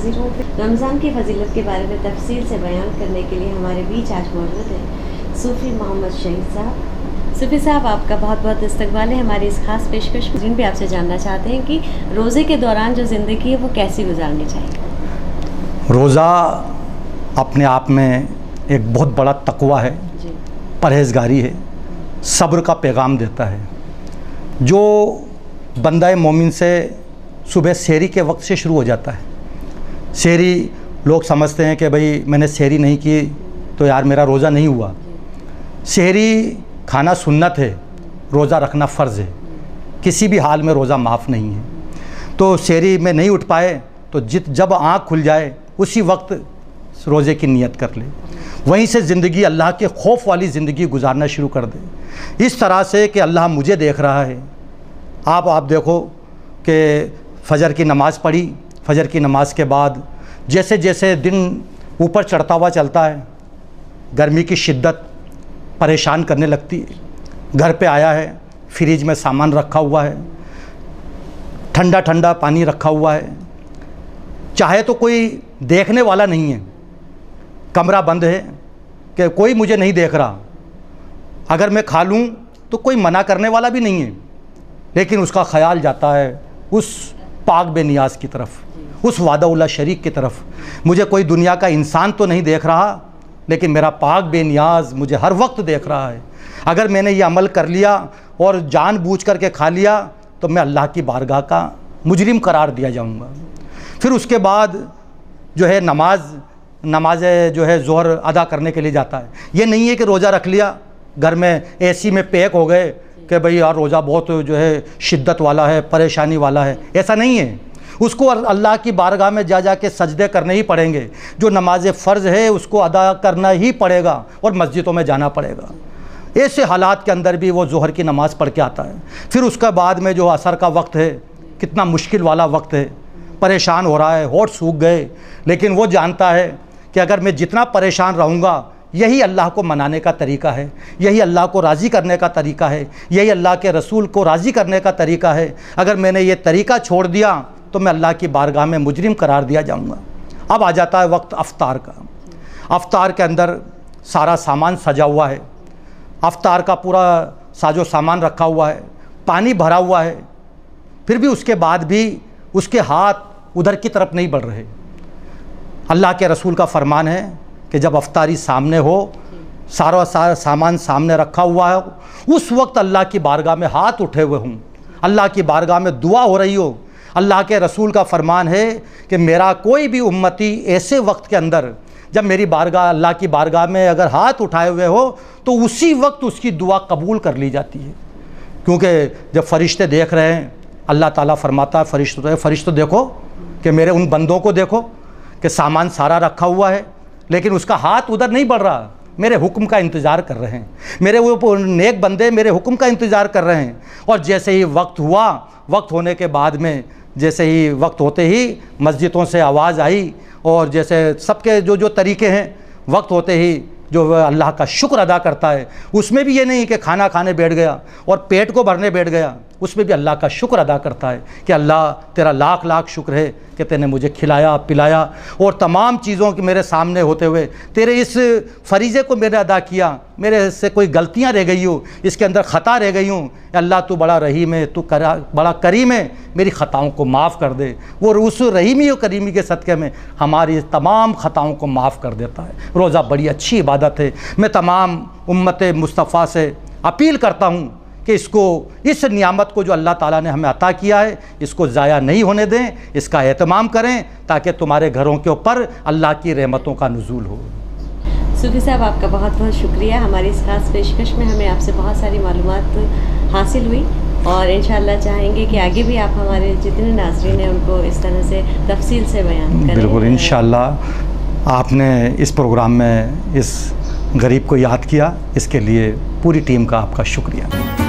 हाजिर हूँ रमज़ान की फजीलत के बारे में तफसील से बयान करने के लिए हमारे बीच आज मौजूद हैं सूफ़ी मोहम्मद शहीद साहब। सूफ़ी साहब, आपका बहुत बहुत इस्तकबाल है हमारी इस खास पेशकश में, जिन भी आपसे जानना चाहते हैं कि रोज़े के दौरान जो ज़िंदगी है वो कैसी गुजारनी चाहिए। रोज़ा अपने आप में एक बहुत बड़ा तकवा है, परहेज़गारी है, सब्र का पैगाम देता है। जो बंदा मोमिन से सुबह सहरी के वक्त से शुरू हो जाता है। सहरी लोग समझते हैं कि भाई मैंने सहरी नहीं की तो यार मेरा रोज़ा नहीं हुआ। सहरी खाना सुन्नत है, रोज़ा रखना फ़र्ज़ है। किसी भी हाल में रोज़ा माफ़ नहीं है। तो सहरी में नहीं उठ पाए तो जब आँख खुल जाए उसी वक्त रोज़े की नियत कर ले, वहीं से ज़िंदगी अल्लाह के खौफ वाली ज़िंदगी गुजारना शुरू कर दे, इस तरह से कि अल्लाह मुझे देख रहा है। आप देखो कि फ़जर की नमाज़ पढ़ी, फ़जर की नमाज़ के बाद जैसे जैसे दिन ऊपर चढ़ता हुआ चलता है, गर्मी की शिद्दत परेशान करने लगती है। घर पे आया है, फ्रिज में सामान रखा हुआ है, ठंडा ठंडा पानी रखा हुआ है, चाहे तो कोई देखने वाला नहीं है, कमरा बंद है कि कोई मुझे नहीं देख रहा, अगर मैं खा लूँ तो कोई मना करने वाला भी नहीं है, लेकिन उसका ख़याल जाता है उस पाक बेनियाज़ की तरफ, उस वादा-उल्लाह शरीक की तरफ। मुझे कोई दुनिया का इंसान तो नहीं देख रहा, लेकिन मेरा पाक बेनियाज़ मुझे हर वक्त देख रहा है। अगर मैंने ये अमल कर लिया और जानबूझ करके खा लिया तो मैं अल्लाह की बारगाह का मुजरिम करार दिया जाऊँगा। फिर उसके बाद जो है नमाज जो है ज़ोहर अदा करने के लिए जाता है। ये नहीं है कि रोज़ा रख लिया, घर में एसी में पैक हो गए कि भाई यार रोज़ा बहुत जो है शिद्दत वाला है, परेशानी वाला है, ऐसा नहीं है। उसको अल्लाह की बारगाह में जा के सजदे करने ही पड़ेंगे। जो नमाज फ़र्ज़ है उसको अदा करना ही पड़ेगा और मस्जिदों में जाना पड़ेगा। ऐसे हालात के अंदर भी वो ज़ोहर की नमाज़ पढ़ के आता है। फिर उसके बाद में जो असर का वक्त है, कितना मुश्किल वाला वक्त है, परेशान हो रहा है, होठ सूख गए, लेकिन वो जानता है कि अगर मैं जितना परेशान रहूँगा यही अल्लाह को मनाने का तरीका है, यही अल्लाह को राज़ी करने का तरीका है, यही अल्लाह के रसूल को राज़ी करने का तरीका है। अगर मैंने ये तरीका छोड़ दिया तो मैं अल्लाह की बारगाह में मुजरिम करार दिया जाऊँगा। अब आ जाता है वक्त अफ्तार का। अफ्तार के अंदर सारा सामान सजा हुआ है, अफ्तार का पूरा साजो सामान रखा हुआ है, पानी भरा हुआ है, फिर भी उसके बाद भी उसके हाथ उधर की तरफ नहीं बढ़ रहे। अल्लाह के रसूल का फरमान है कि जब अफ्तारी सामने हो, सारा सामान सामने रखा हुआ है, उस वक्त अल्लाह की बारगाह में हाथ उठे हुए हूँ, अल्लाह की बारगाह में दुआ हो रही हो। अल्लाह के रसूल का फरमान है कि मेरा कोई भी उम्मती ऐसे वक्त के अंदर जब मेरी बारगाह अल्लाह की बारगाह में अगर हाथ उठाए हुए हो तो उसी वक्त उसकी दुआ कबूल कर ली जाती है। क्योंकि जब फरिश्ते देख रहे हैं, अल्लाह ताला फरमाता है फरिश्तों देखो कि मेरे उन बंदों को देखो कि सामान सारा रखा हुआ है लेकिन उसका हाथ उधर नहीं बढ़ रहा, मेरे हुक्म का इंतज़ार कर रहे हैं, मेरे वो नेक बंदे मेरे हुक्म का इंतज़ार कर रहे हैं। और जैसे ही वक्त हुआ, वक्त होने के बाद में जैसे ही वक्त होते ही मस्जिदों से आवाज़ आई और जैसे सबके जो तरीक़े हैं, वक्त होते ही जो अल्लाह का शुक्र अदा करता है, उसमें भी ये नहीं कि खाना खाने बैठ गया और पेट को भरने बैठ गया, उसमें भी अल्लाह का शुक्र अदा करता है कि अल्लाह तेरा लाख लाख शुक्र है कि तूने मुझे खिलाया पिलाया और तमाम चीज़ों के मेरे सामने होते हुए तेरे इस फरीज़े को मैंने अदा किया। मेरे से कोई गलतियाँ रह गई हो, इसके अंदर ख़ता रह गई हूँ, अल्लाह तू बड़ा रहीम है, तू बड़ा करीम है, मेरी ख़ताओं को माफ़ कर दे। वो उस रहीमी और करीमी के सदक़े में हमारी तमाम ख़ताओं को माफ़ कर देता है। रोज़ा बड़ी अच्छी इबादत है। मैं तमाम उम्मत मुस्तफ़ा से अपील करता हूँ कि इस नियामत को जो अल्लाह ताला ने हमें अता किया है, इसको ज़ाया नहीं होने दें, इसका एहतमाम करें ताकि तुम्हारे घरों के ऊपर अल्लाह की रहमतों का नुज़ूल हो। सूफ़ी साहब, आपका बहुत बहुत शुक्रिया। हमारी इस खास पेशकश में हमें आपसे बहुत सारी मालूमात हासिल हुई और इंशाअल्लाह चाहेंगे कि आगे भी आप हमारे जितने नाज़रीन हैं उनको इस तरह से तफसील से बयान करें। बिल्कुल, इंशाअल्लाह। आपने इस प्रोग्राम में इस गरीब को याद किया, इसके लिए पूरी टीम का आपका शुक्रिया।